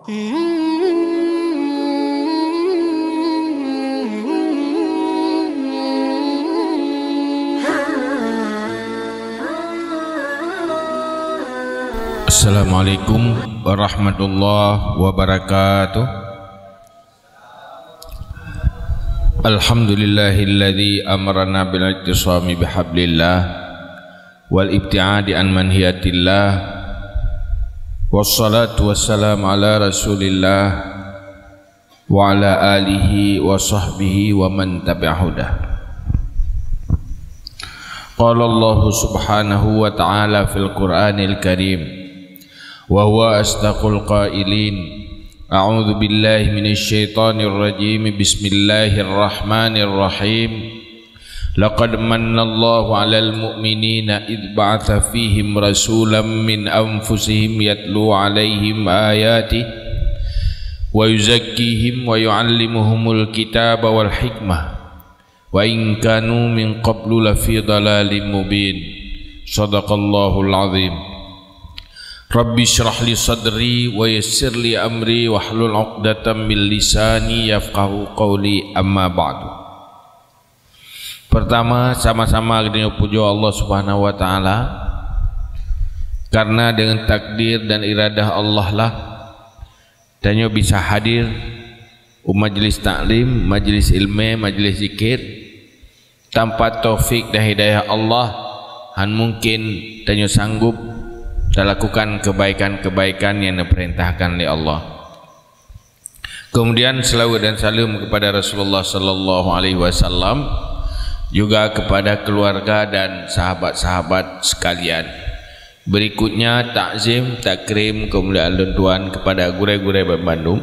Assalamualaikum warahmatullahi wabarakatuh. Alhamdulillahilladzi amarna bil ittisami bihablillah wal ibtiadi an manhiyatillah. Wassalatu wassalamu ala rasulillah wa ala alihi wa sahbihi wa man tabi'ahudah. Qala Allah subhanahu wa ta'ala fil Qur'anil Karim wa huwa asdaqul qailin. A'udzu billahi minasy syaithanir rajim. Bismillahirrahmanirrahim. Laqad mannallahu 'alal mu'minina id ba'atha fihim rasulan min anfusihim yatlu 'alaihim ayatihi wa yuzakkihim wa yu'allimuhumul kitaba wal hikmah wa in kanu min qablu lafi dhalalin mubin. Shadaqallahul 'azim. Rabbi syrah li sadri wa yassir li amri wahlul 'uqdatam min lisani yafqahu qawli, amma ba'du. Pertama, sama-sama dengan puji Allah Subhanahu wa taala, karena dengan takdir dan iradah Allah lah danyo bisa hadir majlis taklim, majlis ilmu, majlis zikir. Tanpa taufik dan hidayah Allah han mungkin danyo sanggup dan lakukan kebaikan-kebaikan yang diperintahkan oleh Allah. Kemudian selawat dan salam kepada Rasulullah sallallahu alaihi wasallam, juga kepada keluarga dan sahabat-sahabat sekalian. Berikutnya takzim takrim kemuliaan Tuhan kepada gure-gure Bandung,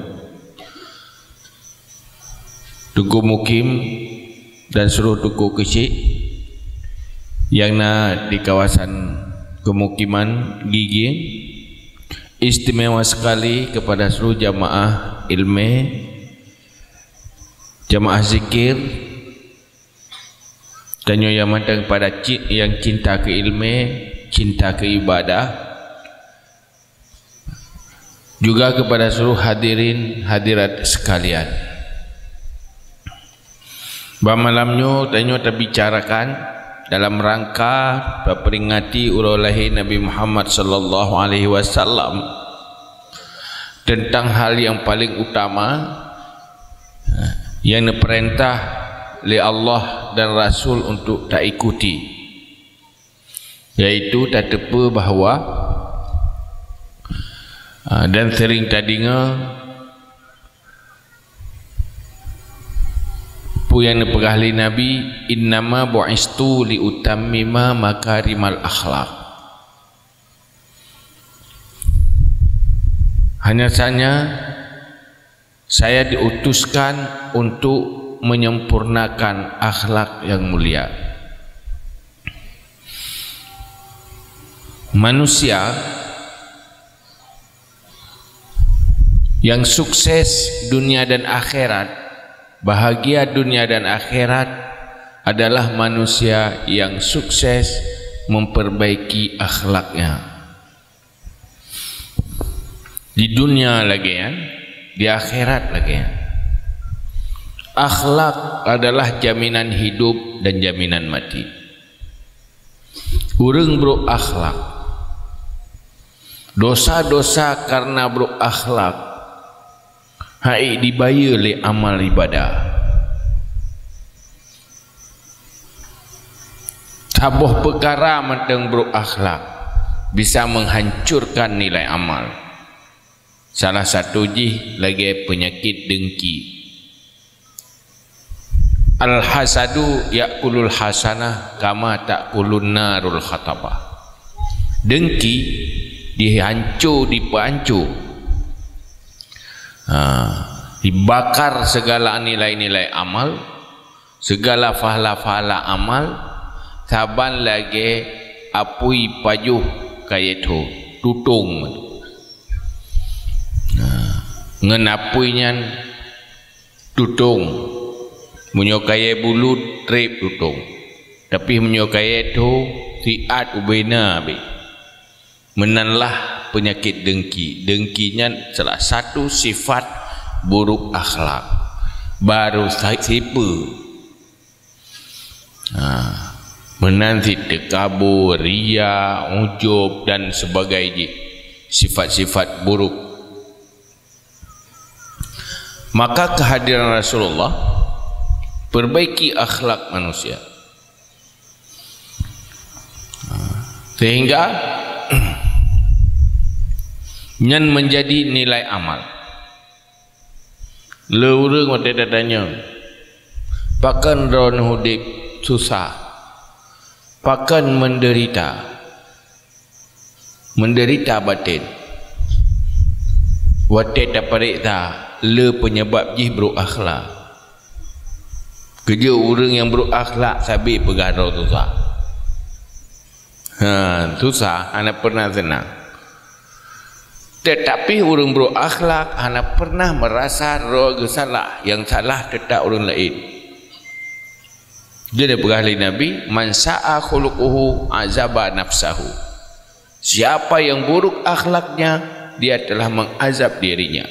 Tugu Mukim dan seluruh Tugu kecil yang di kawasan kemukiman Gigi. Istimewa sekali kepada seluruh jamaah ilmu, jamaah zikir, dan yang matang pada yang cinta ke ilmu, cinta ke ibadah, juga kepada seluruh hadirin hadirat sekalian. Malamnya tanyo terbicarakan dalam rangka memperingati ulang lahir Nabi Muhammad sallallahu alaihi wasallam tentang hal yang paling utama yang diperintah oleh Allah dan Rasul untuk tak ikuti, yaitu tak tepa bahawa dan sering tadinya yang dipegahli Nabi, innama bu'istu li utammima makarimal akhlak. Hanya saja saya diutuskan untuk menyempurnakan akhlak yang mulia. Manusia yang sukses dunia dan akhirat, bahagia dunia dan akhirat, adalah manusia yang sukses memperbaiki akhlaknya. Di dunia lagi ya, di akhirat lagi ya. Akhlak adalah jaminan hidup dan jaminan mati. Urang bro akhlak, dosa-dosa karena bro akhlak hai dibayar oleh amal ibadah. Sabuh perkara mentang buruk akhlak bisa menghancurkan nilai amal. Salah satu lagi penyakit dengki. Al hasadu yakulul hasanah kama takulun narul khatabah. Dengki dipancur, dibakar segala nilai-nilai amal, segala fahala-fahala amal. Saban lagi apui pajuh kaya itu tutung, ngenapuinya tutung, menyokaya bulut trip tutung, tapi menyokaya itu siat ubena menanlah penyakit dengki. Dengkinya salah satu sifat buruk akhlak. Baru siapa menanti tekabur, ria, ujub dan sebagainya, sifat-sifat buruk. Maka kehadiran Rasulullah perbaiki akhlak manusia, sehingga nyan menjadi nilai amal. Leurang waktu datanya pakan ron hudip susah, pakan menderita batin. Waktu daparita le penyebab jih buruk akhlak. Kerja orang yang buruk akhlak sabi pegaro susah. Susah, anak pernah senang. Tetapi orang buruk akhlak anak pernah merasa roh salah, yang salah tetap orang lain. Jadi berkali Nabi, man sa'a khuluquhu azaba nafsahu. Siapa yang buruk akhlaknya, dia telah mengazab dirinya.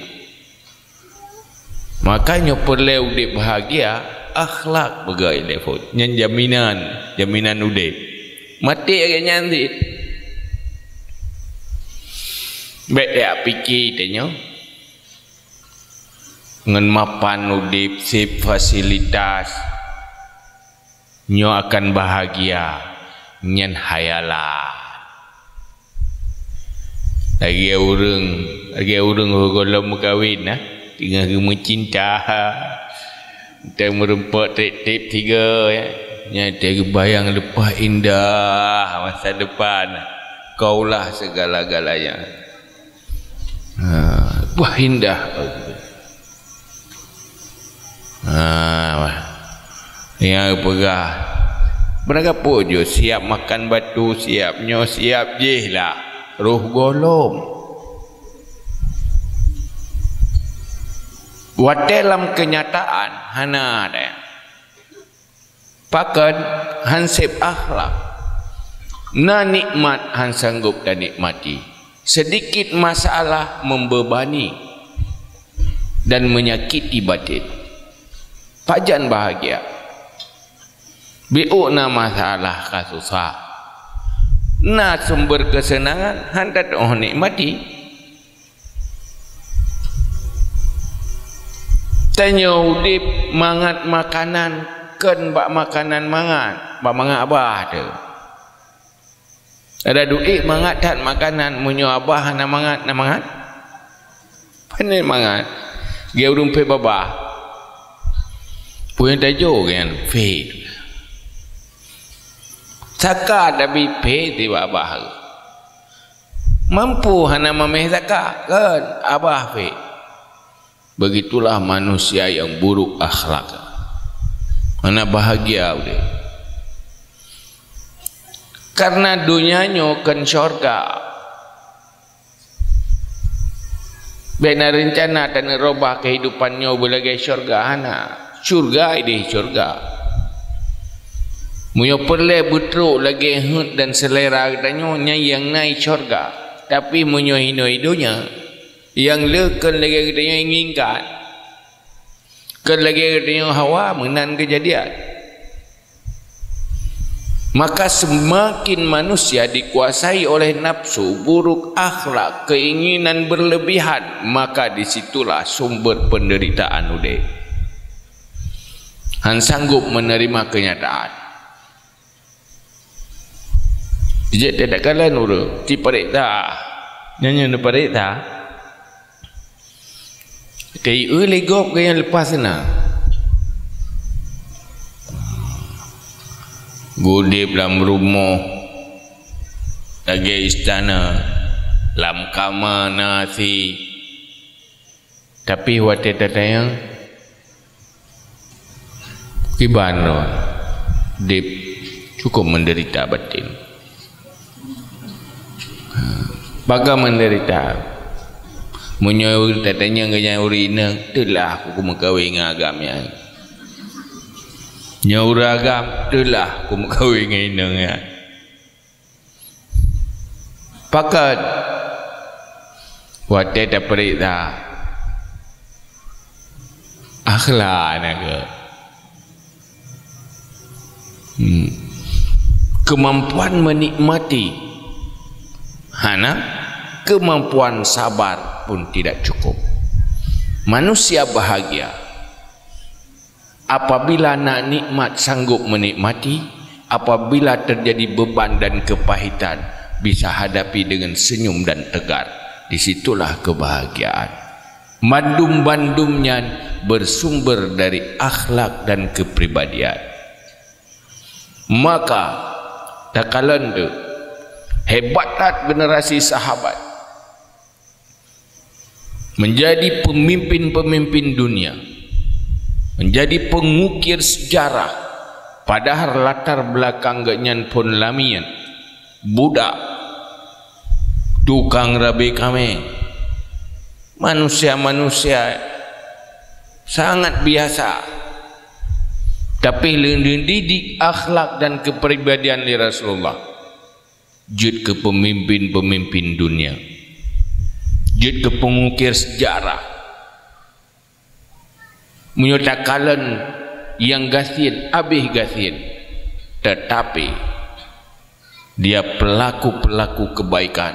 Makanya perlu udip bahagia, akhlak begai telefon. Yang jaminan udip. Mati agaknya nanti. Baik dia fikir tanya. Dengan mapan udip, sip fasilitas, nyo akan bahagia, nyen hayalah. Lagi orang golong kawin tinggal mencinta. Kita merempak tip tiga ya. Nyata bayang lepas indah masa depan. Kaulah segala-galanya. Wah indah. Yang pegah. Mereka pujuk siap makan batu, siap je lah. Roh golom. Dalam kenyataan hana ada. Pakan hansip akhlak. Na nikmat han sanggup dan nikmati. Sedikit masalah membebani dan menyakiti batin. Pajan bahagia. Bi'una masalah kasusah. Na sumber kesenangan handat nikmati. Tanya udip mangat makanan ken bak makanan mangat. Bak mangat abah tu. Ada duit mangat tak makanan munyo abah na mangat. Pandai mangat. Dia urung pe babah. Punya tajo kan fe. Zakat tapi pe di babah. Mampu hana mameh zakat kan abah fe. Begitulah manusia yang buruk akhlak. Mana bahagia udah. Karena dunianya kan syurga. Benar rencana dan robah kehidupannya belagai syurga hana. Syurga ini syurga. Munyo perle butruk lagi hut dan selera katanya yang naik syurga. Tapi munyo hino-hidonya yang lekan lagi katanya inginkan. Kan lagi katanya hawa menan kejadian. Maka semakin manusia dikuasai oleh nafsu, buruk akhlak, keinginan berlebihan, maka disitulah sumber penderitaan udah. Han sanggup menerima kenyataan. Jadi tidak kalian urut, ti parita, nyanyi parita. Kei legop kaya lepas na. Gudip dalam rumah lagi istana lam kama nasi, tapi waktu datang kibano dip cukup menderita batin. Baga menderita munyo datanya nganya urina telah aku mengkawin agamnya. Nyauragam telah aku kawin dengan ya. Pakat Wate tak perita akhlak naga. Kemampuan menikmati, hana kemampuan sabar pun tidak cukup. Manusia bahagia apabila nak nikmat sanggup menikmati, apabila terjadi beban dan kepahitan bisa hadapi dengan senyum dan tegar. Disitulah kebahagiaan. Bandum-bandumnya bersumber dari akhlak dan kepribadian. Maka tak kalan tu hebatlah generasi sahabat menjadi pemimpin-pemimpin dunia, menjadi pengukir sejarah, padahal latar belakangnya pun lamian budak, tukang rabi kami, manusia-manusia sangat biasa. Tapi didik akhlak dan kepribadian li Rasulullah, jut ke pemimpin-pemimpin dunia, jut ke pengukir sejarah, menyatakan yang gasin habis gasin, tetapi dia pelaku-pelaku kebaikan,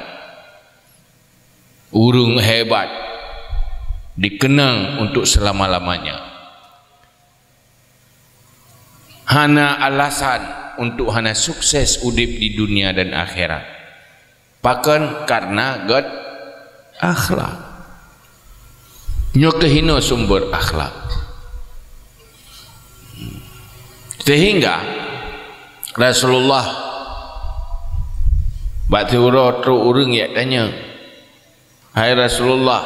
urung hebat, dikenang untuk selama-lamanya. Hana alasan untuk hana sukses udip di dunia dan akhirat, bahkan karena God akhlak. Nyo kehino sumber akhlak, sehingga Rasulullah batu tru urang ya tanya, hai Rasulullah,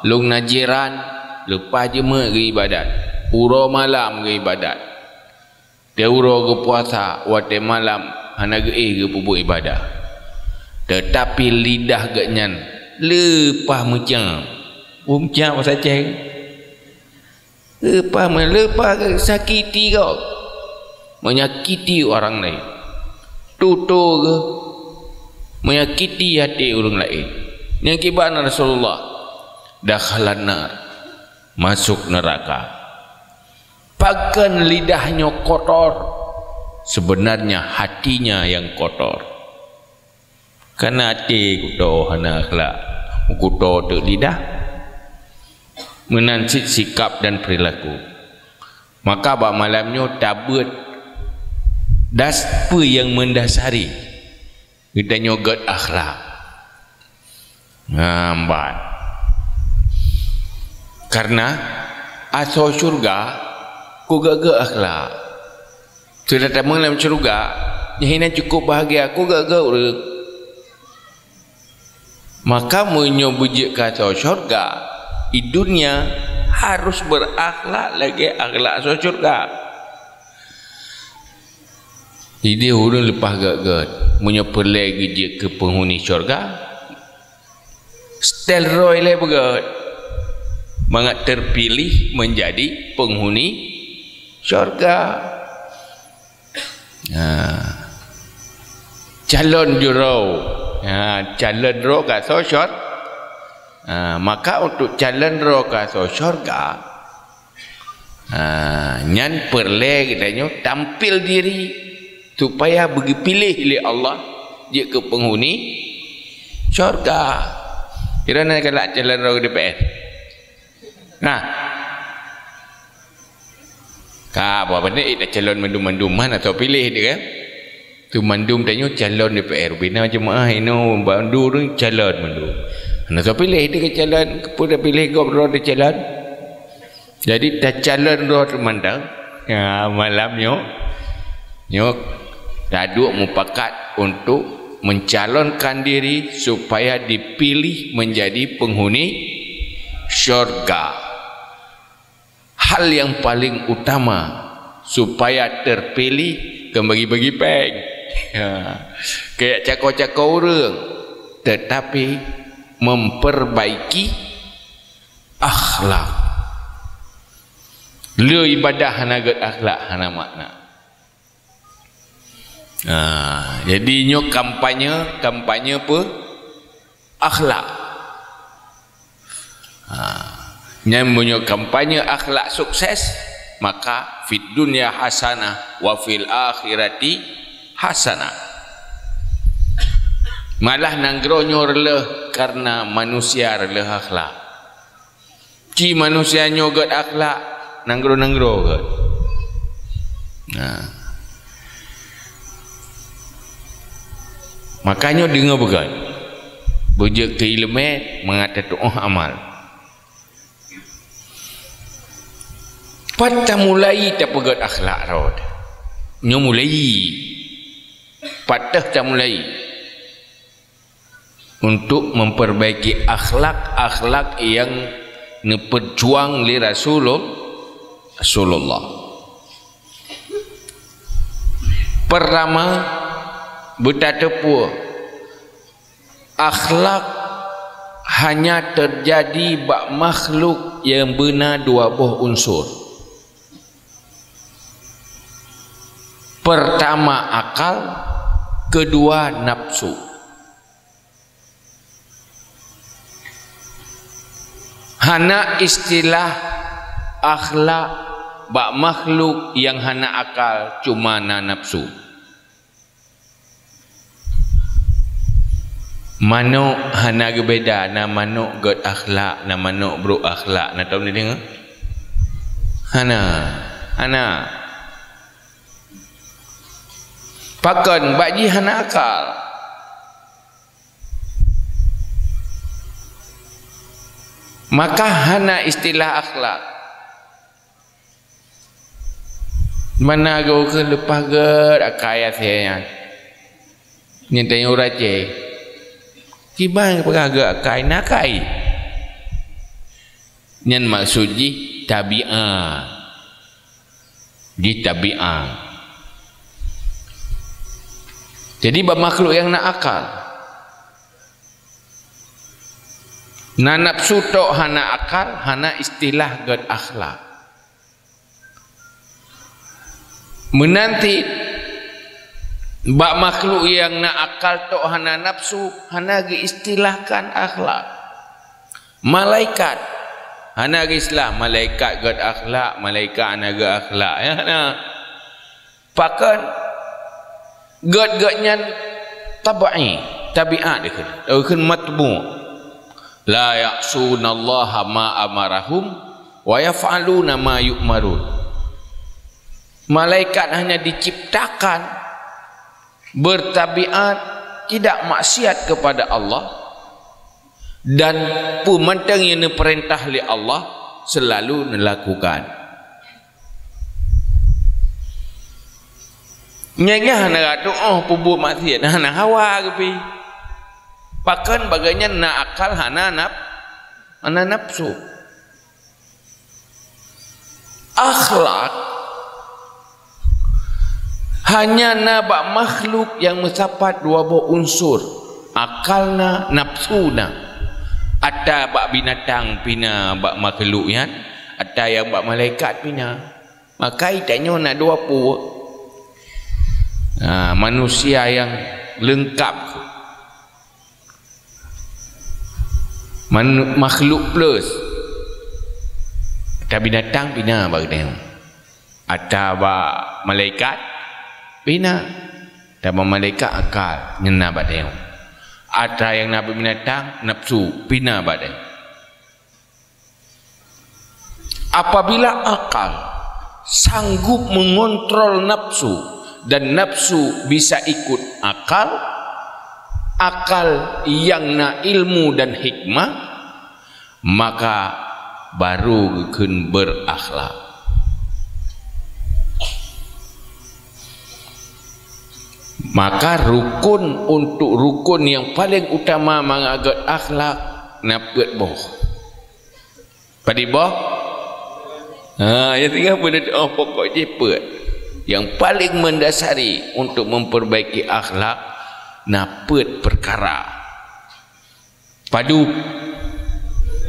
lung najiran lepas jema ke ibadat, uro malam ke ibadat, teuro ke puasa, wate malam hana ke pupuk ibadah. Tetapi lidah genyan lepas macam umcam saja, lepas sakiti kau, menyakiti orang lain, tutur ke menyakiti hati orang lain. Yang kibat Rasulullah dakhalan nar, masuk neraka. Bahkan lidahnya kotor, sebenarnya hatinya yang kotor. Karena hati kudo hana akhlak, kudo tu lidah menansit sikap dan perilaku. Maka bak malamnya tabut daspa yang mendasari kita nyogot akhlak ngambat. Karena asal syurga ku gagal akhlak, sudah tak mengelam syurga nyahina cukup bahagia, ku gagal urang. Maka menyobujik kata syurga di dunia harus berakhlak lagi, akhlak asal syurga. Jadi orang lepas gagal menyapa lagi dia ke penghuni syurga, stel roy le begat mangat terpilih menjadi penghuni syurga. Calon jurau, calon roh ke syurga. Maka untuk calon roh ke syurga, nyan perle katanya tampil diri supaya bagi pilih oleh Allah dia ke penghuni syurga. Kira nak kelak calon roh DPR. Apa benda itu calon mandum-manduman atau pilih dia kan? Tu mandum tanya calon DPR. Bina jemaah ini mandum calon mandum. Atau pilih dia ke calon, kepada pilih gubernur dia calon. Jadi tak calon roh termandang. Malamnya daduk mupakat untuk mencalonkan diri supaya dipilih menjadi penghuni syurga. Hal yang paling utama supaya terpilih bagi-bagi peng, kayak cakap-cakap orang, tetapi memperbaiki akhlak. Lu ibadah hana get akhlak hana makna. Jadi nyo kampanye apa? Akhlak. Yang punya kampanye akhlak sukses, maka fid dunya hasanah wa fil akhirati hasanah. Malah nanggronyo releh karena manusia releh akhlak. Ci manusia nyogat akhlak nanggro-nanggro gat. Nah. Makanya dengar begat. Bujak keilmu mengatakan doa amal. Patah mulai tak pegat akhlak rod. Nyo mulai. Patah tak mulai. Untuk memperbaiki akhlak-akhlak yang neperjuang li Rasulullah. Pertama, bertatapu akhlak hanya terjadi bak makhluk yang benar dua buah unsur. Pertama akal, kedua nafsu. Hana istilah akhlak bak makhluk yang hana akal cuma na nafsu. Mano hana gebeda na mano god akhlak na mano bro akhlak na tahu ni dengar? Hana. Pakan bagi hana akal. Maka hana istilah akhlak. Mana kau ke lepas ger akayat saya. Nyentai orang je. Kibang peraga akai nakai. Nyen maksud ji tabi'ah. Di tabi'ah. Jadi makhluk yang nak akal. Na nafsu tok hana akal, hana istilah god akhlak. Menanti bak makhluk yang nak akal tok hana nafsu, hana diistilahkan akhlak. Malaikat hana istilah malaikat god akhlak, malaikat hana god akhlak ya hana. Pakan god-godnya tabai, tabiat dia kan matbu. La ya'sunallaha ma amarahum wa yaf'aluna ma yu'marun. Malaikat hanya diciptakan bertabiat tidak maksiat kepada Allah dan pemantang yang diperintah oleh Allah selalu melakukan. Nyanya hana ratu pubuh maksiat hana hawa kepi. Pakan bagainya na akal hana nafsu. Akhlak hanya na bak makhluk yang mencapat dua buah unsur, akalna, nafsuna. Ada bak binatang pina bak makhluk yan, ada yang bak malaikat pina. Maka itanya na dua buah. Manusia yang lengkap, makhluk plus ada binatang pina bagainya, ada malaikat pina, ada malaikat akal nyena bagainya, ada yang nabi binatang nafsu pina bagainya. Apabila akal sanggup mengontrol nafsu dan nafsu bisa ikut akal, akal yang na ilmu dan hikmah, maka baru akan berakhlak. Maka rukun untuk rukun yang paling utama mengagat akhlak napet boh. Padi boh? Ya tinggal pada pokok cepet. Yang paling mendasari untuk memperbaiki akhlak napet perkara padu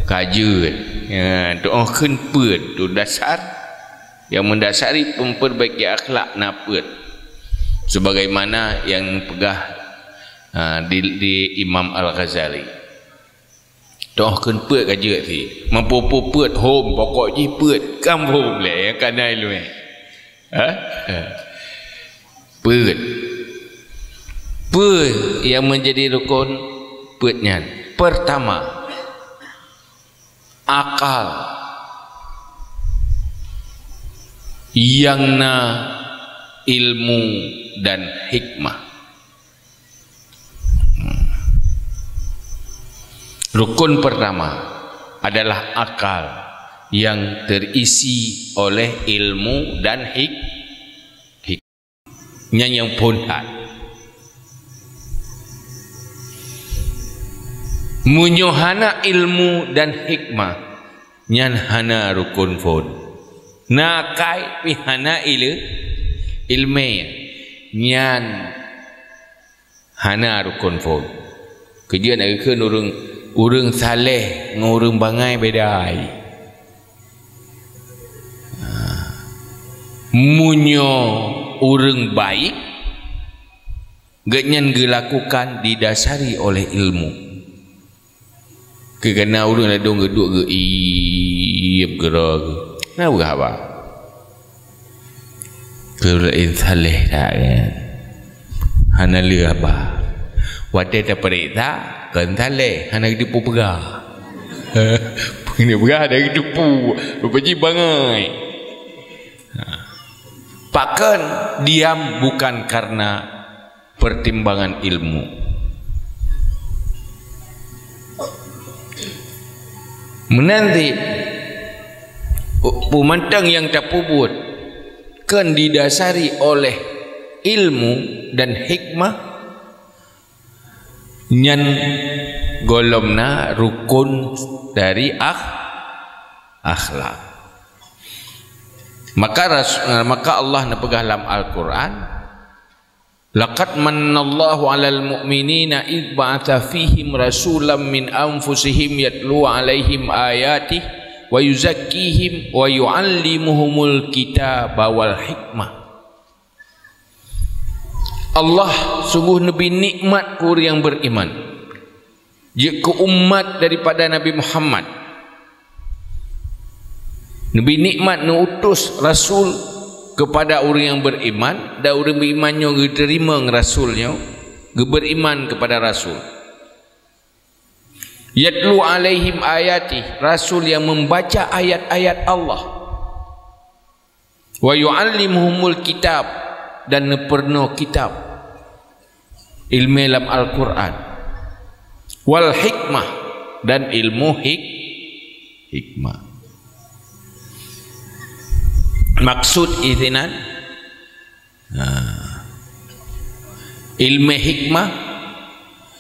kajian ya doa kenpet tu dasar yang mendasari memperbaiki akhlak napet sebagaimana yang pegah di Imam Al-Ghazali doakan put aja si mampu put home pokok je put kampung le kan ai lu put yang menjadi rukun putnya pertama akal yang na ilmu dan hikmah. Rukun pertama adalah akal yang terisi oleh ilmu dan hikmah yang punhat. Munyohana ilmu dan hikmah nyan hana rukun fon. Nakai pihana ilme nyan hana rukun fon. Kerja nak ke urang saleh dengan urang bangai bedai. Munyo urang baik genyan dilakukan didasari oleh ilmu. Kerana urang ladong geduk ge iep gerag. Nah apa? Kerana saleh tak kan. Hana le apa? Wadai tak periksa kan saleh hana dipu pegah. Ini pegah dah dipu berpaji bangai. Pakan diam bukan karena pertimbangan ilmu. Menanti pemantang yang tak puput kan didasari oleh ilmu dan hikmah nyan golomna rukun dari akhlak. Maka Allah napegah dalam Al-Quran, laqad mannallahu 'alal mu'minina id ba'atha fihim rasulam min anfusihim yatlu 'alaihim ayatihi wa yuzakkihim wa yu'allimuhumul kitaba wal hikmah. Allah sungguh Nabi nikmat kur yang beriman. Jika umat daripada Nabi Muhammad, Nabi nikmat mengutus Rasul kepada orang yang beriman, dan orang berimannya diterima Rasulnya, beriman kepada Rasul. Yatlu alaihim ayati, Rasul yang membaca ayat-ayat Allah. Wa yu'allimuhumul kitab, dan neperno kitab ilmu dalam Al-Quran. Wal hikmah, dan ilmu hikmah. Maksud izinan ilmu hikmah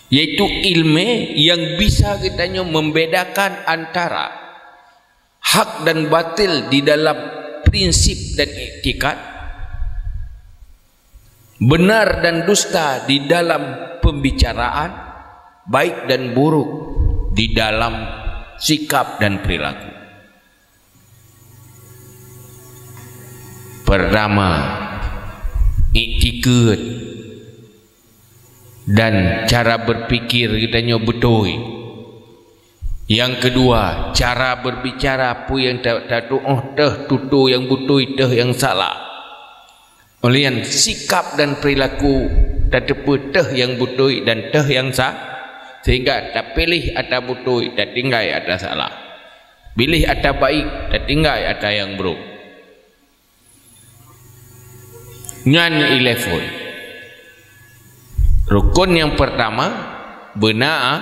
yaitu ilmu yang bisa kitanya membedakan antara hak dan batil di dalam prinsip dan iktikad, benar dan dusta di dalam pembicaraan, baik dan buruk di dalam sikap dan perilaku. Pertama, iktikad dan cara berpikir kitanya betul. Yang kedua, cara berbicara apa yang tak tutu yang betul, yang salah. Olian sikap dan perilaku tak tepat yang betul dan yang sah, sehingga tak pilih atau betul, tak tinggal atau salah, pilih atau baik, tak tinggal atau yang buruk. Ngan 11 rukun yang pertama benar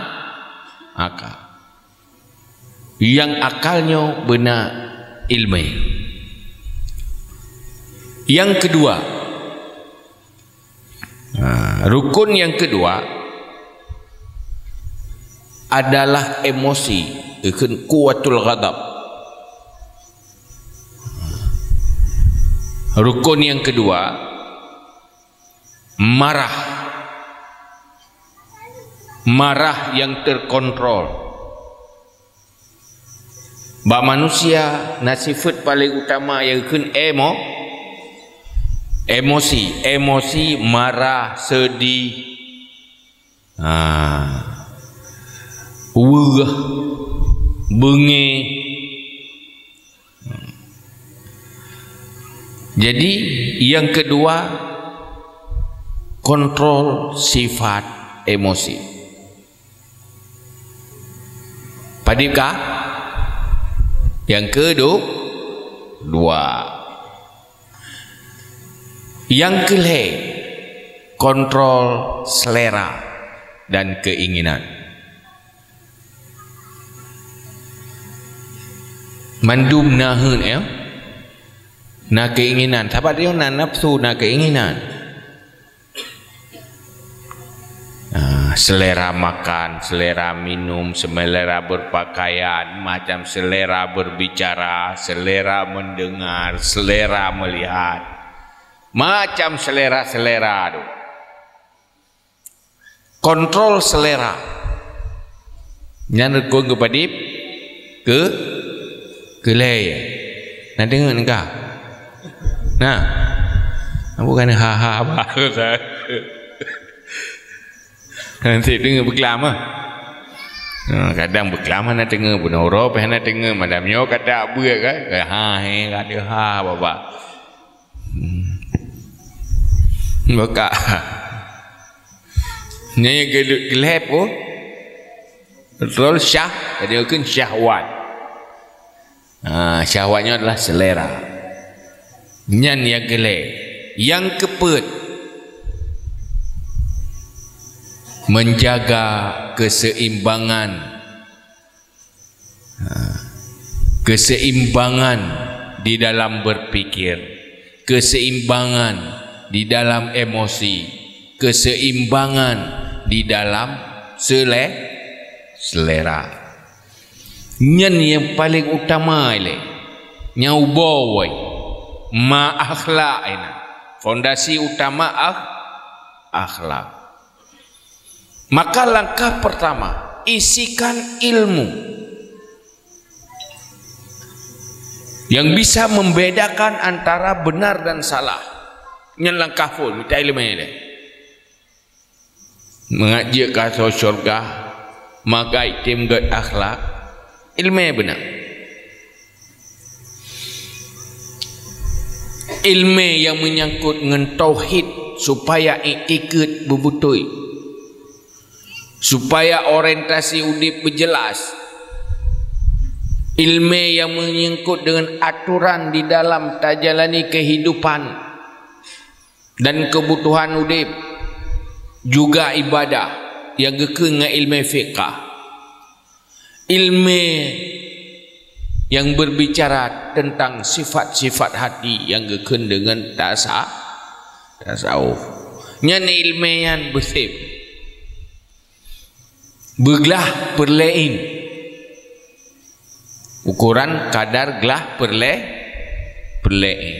akal, yang akalnya benar ilmu. Yang kedua, rukun yang kedua adalah emosi, kuwatul ghadab. Rukun yang kedua marah yang terkontrol. Bak manusia nasifat paling utama yang emosi, marah, sedih, bengih. Jadi yang kedua, kontrol sifat emosi. Padikah? Yang kedua, yang kelima, kontrol selera dan keinginan. Mandum nahun na keinginan, sahabat dia na nafsu, na keinginan. Selera makan, selera minum, selera berpakaian, macam selera berbicara, selera mendengar, selera melihat, macam selera-selera tu. Kontrol selera. Yang rekon kepadip kelai. Nak dengar engkau? Nah, bukan ha baru saya. Nanti dengar berkelam ah. Kadang berkelam nak dengar pun orang peh nak dengar madam yo kata apa kan? Kata ha bapa. Maka ni gelap oh. Betul syah, dia kan syahwat. Syahwatnya adalah selera. Nyan yang gelap. Yang keempat, menjaga keseimbangan. Keseimbangan di dalam berpikir, keseimbangan di dalam emosi, keseimbangan di dalam selera. Nyan yang paling utama ile nyau bawai ma akhlak ini. Fondasi utama akhlak. Maka langkah pertama, isikan ilmu yang bisa membedakan antara benar dan salah. Nyan langkah pun minta ilmu ini. Mengajak ke surga, maka itim gad akhlak, ilmu yang benar. Ilmu yang menyangkut dengan tauhid supaya ikut berbutui, supaya orientasi udip berjelas. Ilmu yang menyangkut dengan aturan di dalam tajalani kehidupan dan kebutuhan udip, juga ibadah yang gekeng dengan ilmu fiqah. Ilmu yang berbicara tentang sifat-sifat hati yang gekeng dengan tasawuf. Nyan ilmu yang bersih. Bergelah perlein. Ukuran kadar gelah perlein.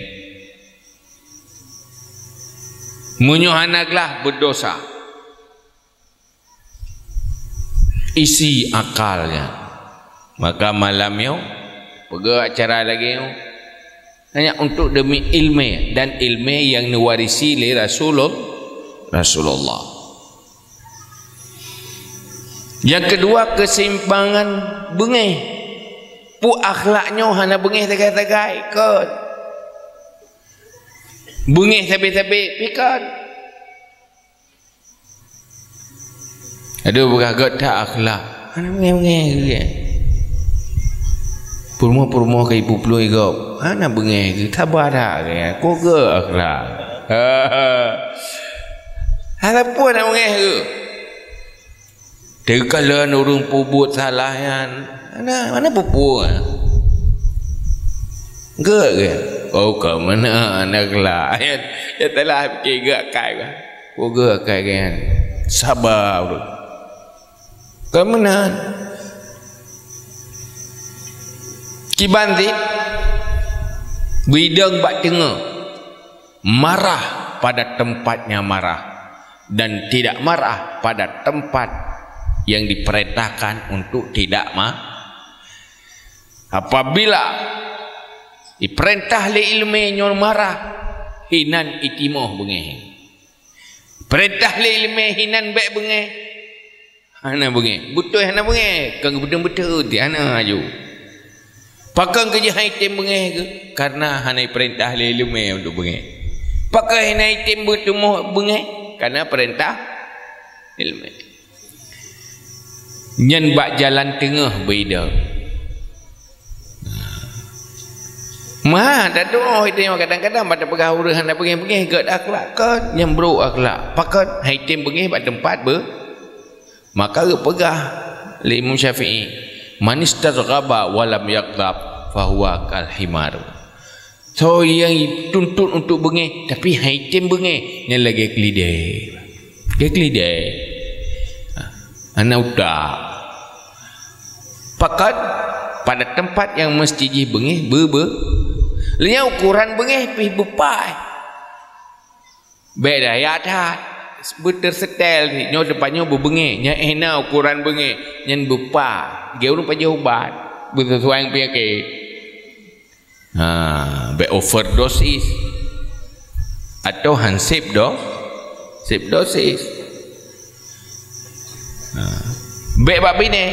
Menyuhana gelah berdosa. Isi akalnya. Maka malam yo pergi acara lagi yo hanya untuk demi ilmu, dan ilmu yang diwarisi oleh Rasulullah. Yang kedua, keseimbangan bengih. Pu akhlaknya hana bengih tegai-tegai kot. Bengih tapi pikan. Ada beragak tak akhlak. Hana bengih. Purmo ke ibu pelui kau. Hana bengih. Sabar tak ke? Kau ke akhlak. Hana pun nak bengih ke? Terkalan orang pubut salah yang mana pupuk gak ke? Oh ke mana anak lah ya telah fikir gak kai kan? Oh gak kai kan? Sabar tu. Ke mana? Kibanti bidang bak tengah marah pada tempatnya marah dan tidak marah pada tempat yang diperintahkan untuk tidak apabila diperintah le ilmu nyon marah hinan itimoh bengeh, perintah le ilmu hinan bek bengeh hana bengih betul hana bengih kan betul-betul ti hana aju pakai kerja item bengih ke karena hana perintah lelume untuk bengih pakai hana item bertemu bengih karena perintah lelume nyen bak jalan tengah beda mah dah tu tengok kadang-kadang pada pegah urang hana bengih-bengih gak akhlak kan nyembro akhlak pakai item bengih pada tempat maka pegah li Imam Syafi'i man istaghraba wa lam yaqdab fahuwa kal himar so yang tuntut untuk bengih tapi haitim bengih yang lagi kelidai ana udah pakat pada tempat yang mesti bengih lenya ukuran bengih pi bepai beda ya dah betul setel ni nyo depannya berbengih nya ena ukuran bengih nyen bepa ge urang pa ubat bersesuaian penyakit be overdosis atau hansip dosis be bab ini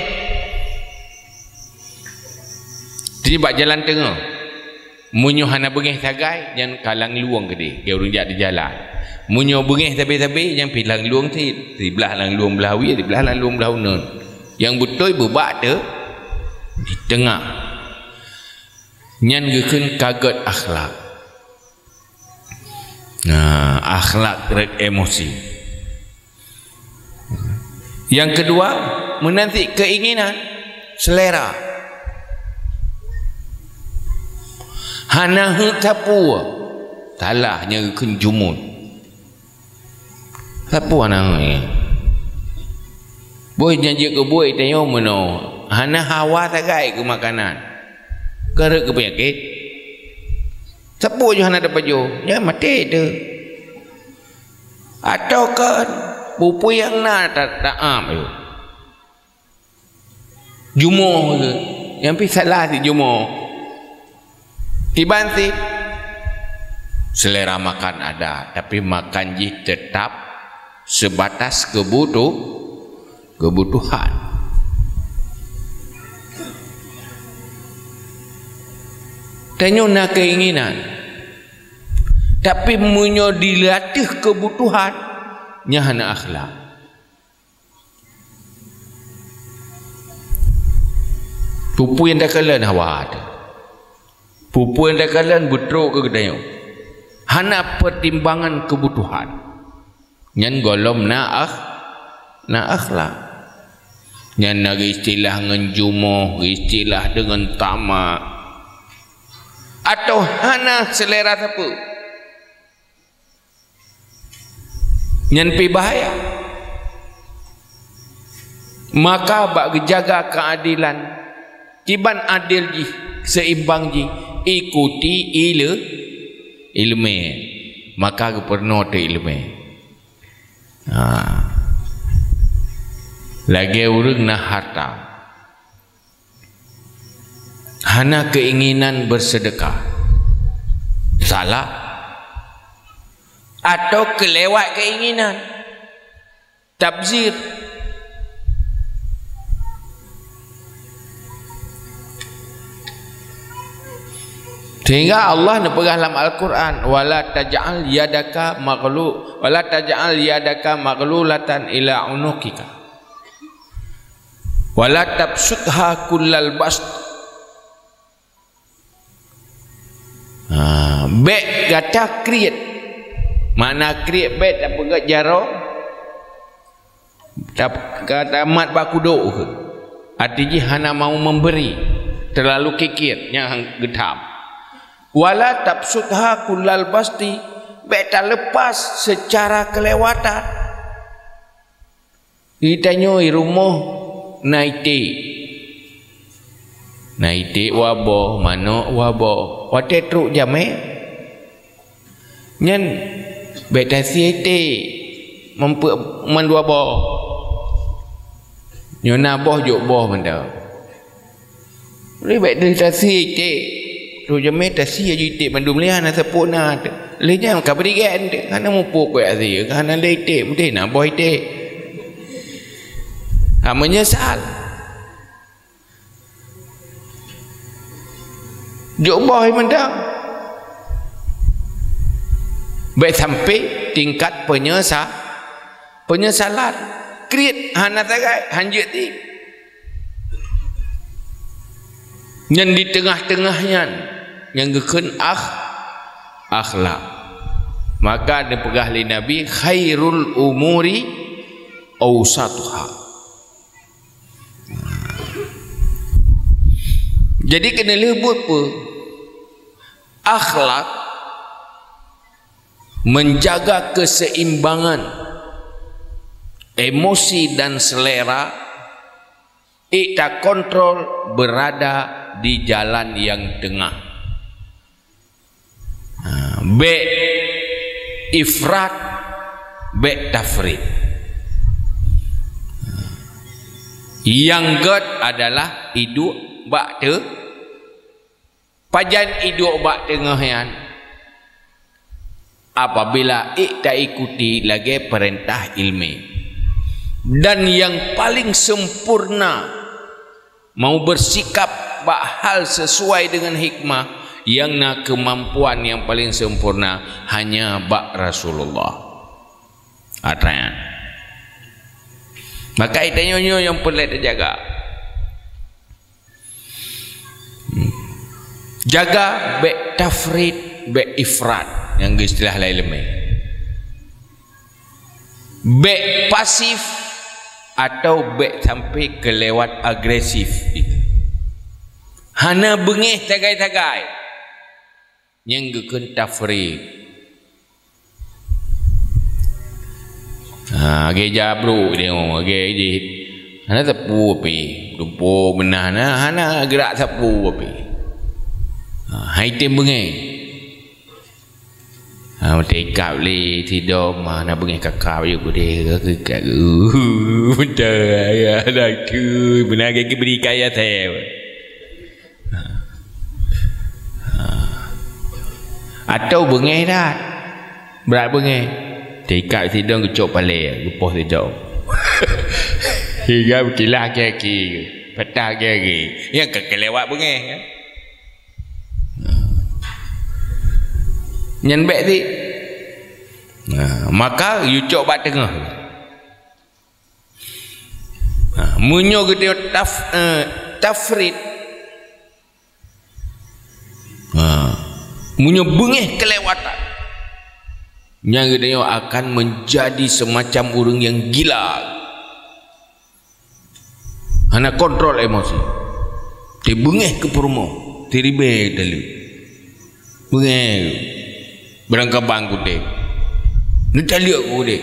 jadi bak jalan tengah munyo hana bengih tagai jangan kalang luang gede ge urang jak di jalan munyo bengih tapi yang pilang luang ti belah lang luang belah wi di belah lang luang belah unon yang betul bebak tu di tengah nyan gekeun kaget akhlak akhlak rek emosi yang kedua menanti keinginan selera hana tapu talahnya gekeun jumud siapa anak ni boy janji ke boy tanya mano hana hawa tagai ke makanan kerek ke penyakit siapa je hana dapat jo ya mati tu atau kan pupu yang na tak am tu jumo ke yang pi salah si jumo tiban si selera makan ada tapi makan je tetap sebatas kebutuhan tanya nak keinginan tapi munyo dilatih kebutuhan nyahana akhlak pupu yang dah kalian hawa pupu yang dah kalian betul ke kedai hana pertimbangan kebutuhan nyan golom na akhlak nyan nagi istilah ngenjumoh istilah dengan tamak atau hana selera siapa nyan pi bahaya maka bak jaga keadilan kiban adil ji seimbang ji ikuti ilmu maka keperno te ilmu lagi urang na harta hana keinginan bersedekah salah atau kelewat keinginan tabzir sehingga Allah nak pegang dalam Al-Quran wala taj'al yadaka maghlulatan ila unukika wala tabsutha kullal bast be kata create mana create be tak pegat jaro tak kata mat bakudo artinya hana mau memberi terlalu kikir yang gedam wala tabsutha kullal basti beta lepas secara kelewatan ditanya rumah naiti wabo mano wabo wate truk jame nyen beta siete mendua bo nyona boh juk boh benda lebih beta siete tu jeme tasi aja itik bandum lian sepuna lenya ka berigan kana mupuk ko azi kana leite mute na boy te Menyesal. Jubah mendang. Baik sampai tingkat penyesalan. Create hana tagai hanjut ti. Yang di tengah-tengahnya yang gekeun akhlak. Maka dipegah li Nabi khairul umuri awsatuha. Jadi kena lebut pun akhlak menjaga keseimbangan emosi dan selera, ikta kontrol berada di jalan yang tengah. Be ifrat, be tafrid. Yang god adalah hidup bak te pajan hidup bak tengahyan. Apabila ikta ikuti lagi perintah ilmi. Dan yang paling sempurna mau bersikap bak hal sesuai dengan hikmah, yang nak kemampuan yang paling sempurna hanya bak Rasulullah. Artinya, maka itu yang perlu dijaga. Jaga be tafrid, be ifrat yang istilah lain. Be pasif atau be sampai kelewat agresif. Hana bengih tagai-tagai yang gekeun tafrid. Ge jabru dia ngomong ge hana tepu api dumpo benah hana gerak tepu api. Hai tem bengih. Tekap li tidur mana bengih kakak you dia kakak betul ya dak tu benar ke beri kaya teh. Atau bengih dah berat bengih tekap tidur kecok pale lepas tidur. Hingga berkilah kaki petang kaki yang kelewat bengih kan. Nyenbek ti. Maka you cok bat tengah. Munyo gede tafrid. Munyo bengih kelewatan. Yang gede akan menjadi semacam orang yang gila. Hana kontrol emosi. Dia bengih ke perumo. Tiribe dulu. Bengih. Berangkat bangku dek, nutaliak aku dek,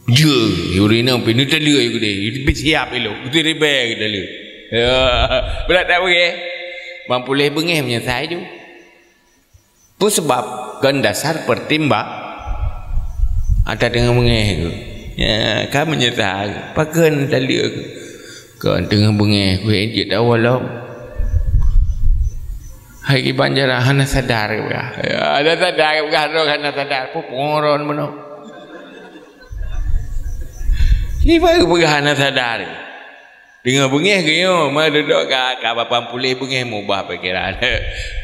je, urina pe nutaliak aku dek, itu siap elo, itu ribet dulu, berat tak boleh, mampu leh bengeh menyesai tu, tu sebab kan dasar pertimbang, ada dengan bengeh tu, ya, kan menyesai, pakai nutaliak, kan tengah bengeh, aku enjek awal lah. Hai ki banjara hana sadar ka. Ada sadar ka ro hana sadar pu pengoron meno. Siapa ke hana sadar. Dengar bengih ke yo ma duduk ka 80 bengih mubah pikiran.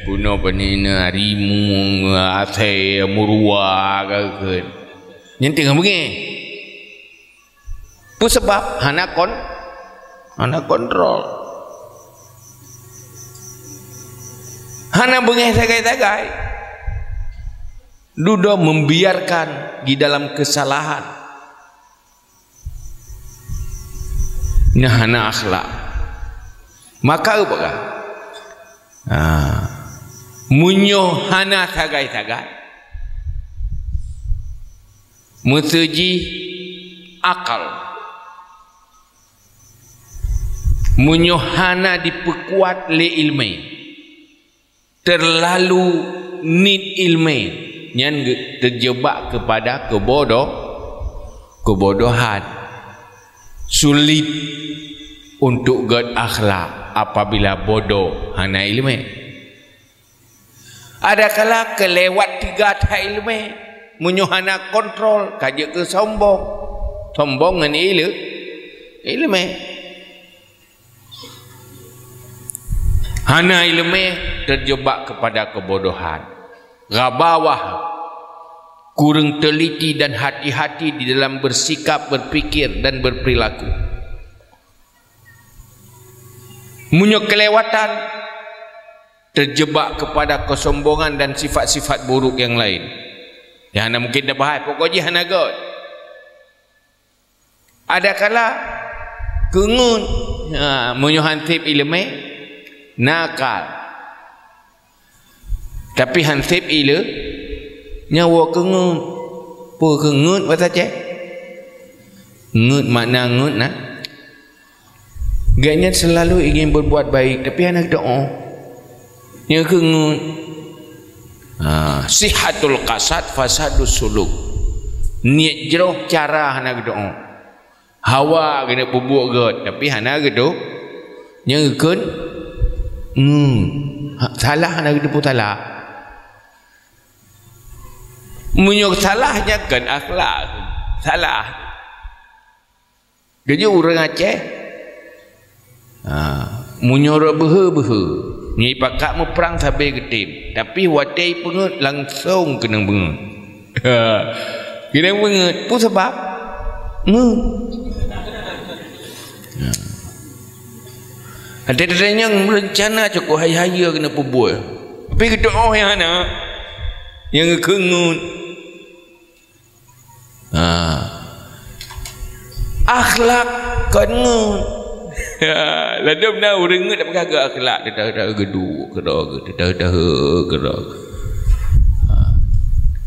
Bunuh penina rimu ate murua ka keun. Nyen tengah bengih. Pu sebab hana kontrol. Hana bengih tagai-tagai. Dudo membiarkan di dalam kesalahan. Nah hana akhlak. Maka apakah? Munyo hana tagai-tagai. Mutuji akal. Munyo hana diperkuat le ilmi. Terlalu need ilmu yang terjebak kepada kebodohan, sulit untuk gad akhlak apabila bodoh hana ilmu. Ada kala kelewat 3 tahun ilmu menyuhana kontrol kaje ke sombong dengan ilmu. Hana ilmu terjebak kepada kebodohan, gabawah, kurang teliti dan hati-hati di dalam bersikap, berpikir dan berperilaku. Munyuk kelewatan, terjebak kepada kesombongan dan sifat-sifat buruk yang lain. Yang anda mungkin dah bahas, pokoknya hana god. Ada kala kengun, munyuk hansip ilmu nakal. Tapi hansip ilmu nyawa kengun. Apa kengun bahasa cek? Ngut makna ngut nak. Gaknya selalu ingin berbuat baik tapi anak doa. Yang kengun. Sihatul qasad fasadus suluk. Niat jeroh cara anak doa. Hawa kena bubuk god tapi anak gitu. Yang kun salah anak gitu pun salah. Munyuk salahnya kan akhlak salah. Jadi orang Aceh munyuk behe ni pakak mu perang sampai getim tapi watai pengut langsung kena bengut. Kena bengut pun sebab ada-adanya rencana cukup haya-haya kena perbuat tapi kedoa yang anak yang kengun. Akhlak kengun. Ladam na orang ngut apa kagak akhlak dah gedu kedok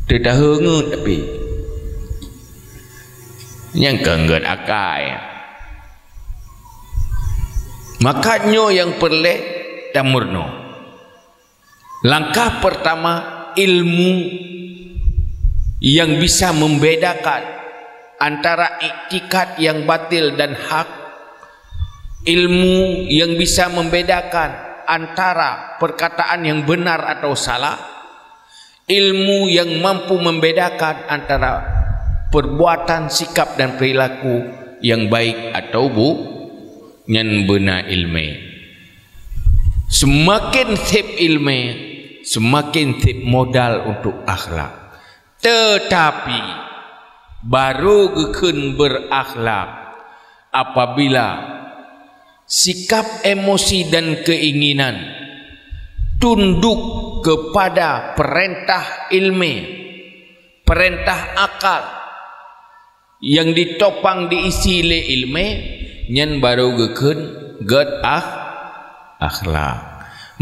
dah ngut tapi yang kenggut akai. Makanya yang perle dan murno. Langkah pertama ilmu yang bisa membedakan antara iktikad yang batil dan hak, ilmu yang bisa membedakan antara perkataan yang benar atau salah, ilmu yang mampu membedakan antara perbuatan, sikap dan perilaku yang baik atau buruk, yang benar ilmu. Semakin sip ilmu, semakin sip modal untuk akhlak. Tetapi baru gekun berakhlak apabila sikap emosi dan keinginan tunduk kepada perintah ilmu, perintah akal yang ditopang diisi oleh ilmu, nyen baru gekun god akhlak.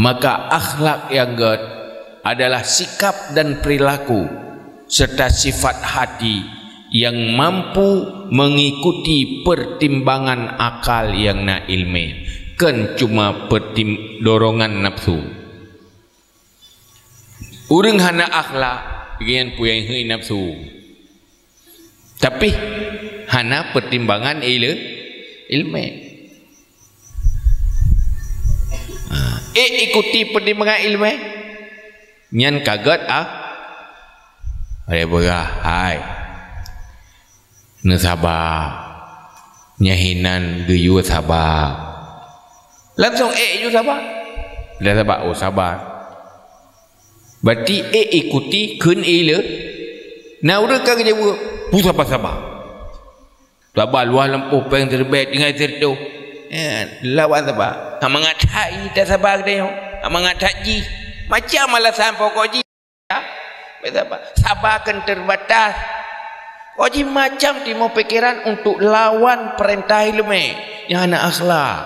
Maka akhlak yang god adalah sikap dan perilaku serta sifat hati yang mampu mengikuti pertimbangan akal yang na ilmu, kan cuma dorongan nafsu. Urang hana akhlak ingin puyang hui nafsu, tapi hana pertimbangan ilmu. Ikuti pertimbangan ilmu, nyan kaget ada berah, hai, sabar, nyahinan geyu sabar, langsung ju sabar, dah sabar, oh sabar, berarti ikuti kun le, nah udah kagak jawab, pusat sabar, sabar luar lampu peng terbit dengan tertu, lawan sabar, mengatai dah sabar dia, mengatai, macam alasan pokok ji. Sabar kan terbatas. Oji macam timu pikiran untuk lawan perintah ilmu yang nak akhlak.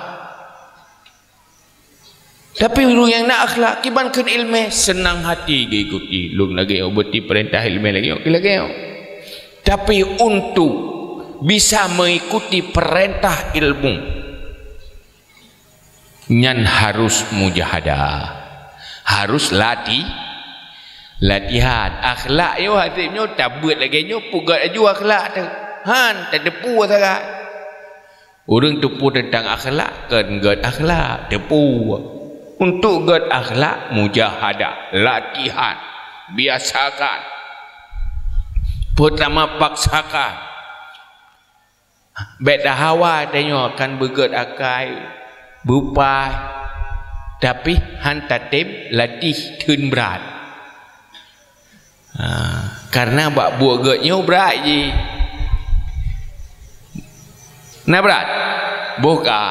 Tapi lu yang nak akhlak kiban kan ilmu senang hati ikuti. Lu lagi obati perintah ilmu lagi. Tapi untuk bisa mengikuti perintah ilmu, nyan harus mujahadah, harus latihan akhlak yo hasilnya tak buat lagi nyo pugat aju akhlak tu han tak depu sangat orang tepu tentang akhlak kan god akhlak depu untuk god akhlak mujahadah latihan biasakan pertama paksakan Bet dah hawa tanya akan beget akai bupai tapi hantatim latih thun berat. Karena bak buat getnya berat je. Nak berat? Buka.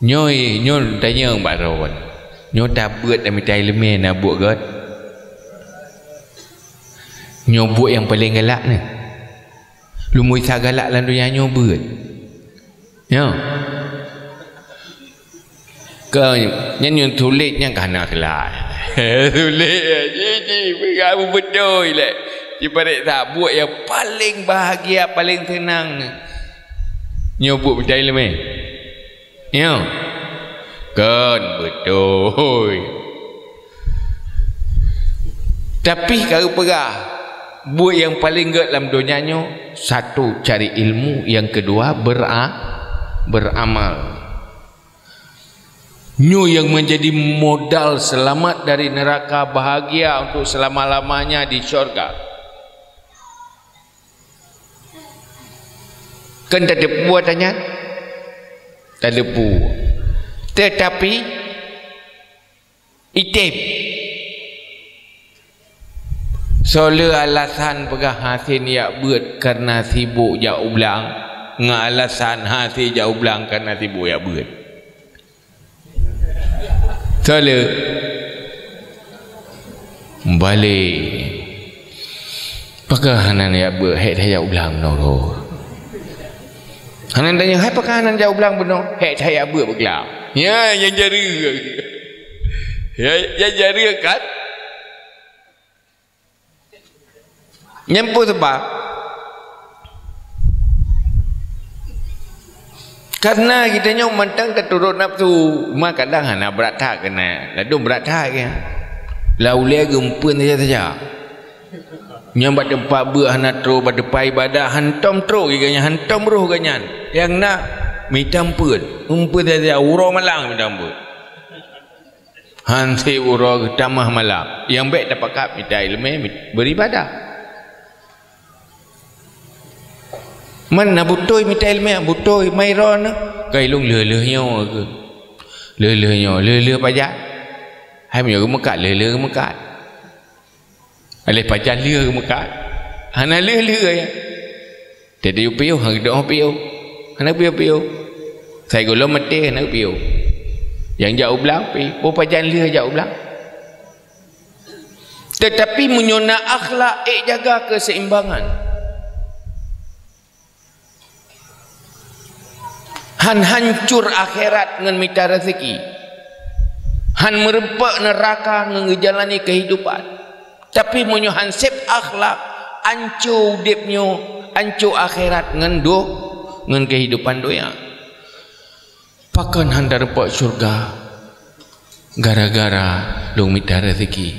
Nyoi tanya mbak Rawan. Nyoi tak buat dah minta ilmu nak buat get. Nyoi buat yang paling galak ni. Lumui sa galak dalam dunia nyoi buat. Ya. Ke nyoi tulisnya kana kelak. Tulis je berapa betul lah. Daripada tak buat yang paling bahagia, paling tenang. Nyobut percaya lebih. Ya. Kan betul. Tapi kalau perah buat yang paling gak dalam dunianya, satu cari ilmu, yang kedua beramal. Nyu yang menjadi modal selamat dari neraka, bahagia untuk selama-lamanya di syurga. Kan tak ada buatannya? Tak ada bu. Tetapi itip. Soalnya alasan pegah hasil ya buat karena sibuk jauh belang. Nga alasan hasil jauh belang karena sibuk ya buat. Soalnya balik pakai hanan ya buat hek saya ulang noro. Hanan tanya hai pakai hanan jauh ulang benar hek saya buat begilau. Ya yang jari. Ya yang jari kan. Nyempu sebab karena kita nyok mentang keturut nafsu, mak kadang hana berat tak kena, lalu berat tak ya, laulia gempun saja. Nyambat tempat buat hana tro pada pai ibadah hantam tro ganya hantam roh ganyan. Yang nak mitam pun, saja urang malang mitam pun. Hansi urang tamah malang. Yang baik dapat kap minta ilmu beribadah. Mana butoi minta ilmu butoi mairon kai lung leh-lehnya ke leh-lehnya pajak hai mio ke mekat leh-leh ke mekat alih pajak leh ke mekat hana leh-leh ya jadi upiu hang doh piu hana piu sai golo mati hana piu yang jauh belang pi po pajak leh jauh belang tetapi menyona akhlak jaga keseimbangan. Han hancur akhirat dengan minta rezeki. Han merempak neraka dengan menjalani kehidupan. Tapi menyo hansip akhlak, hancur hidupnya, hancur akhirat dengan dengan kehidupan dunia. Pakan han darempak syurga gara-gara lu minta rezeki.